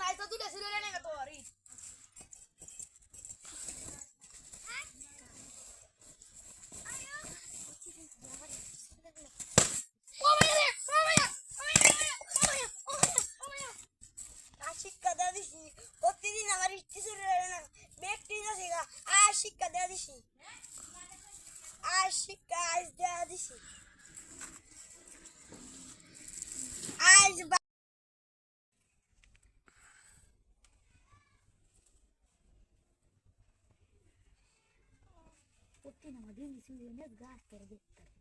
নাই তো দুটো ছিল না তো আরে শিক্ষা দেওয়া দিছি প্রতিদিন আমার ইচ্ছে ছিল না ব্যক্তি আছে আর শিক্ষা দেওয়া দিছি আর শিক্ষা আজ দেওয়া দিছি আজ প্রতিদিন আমাদের গাছ করে দেখতে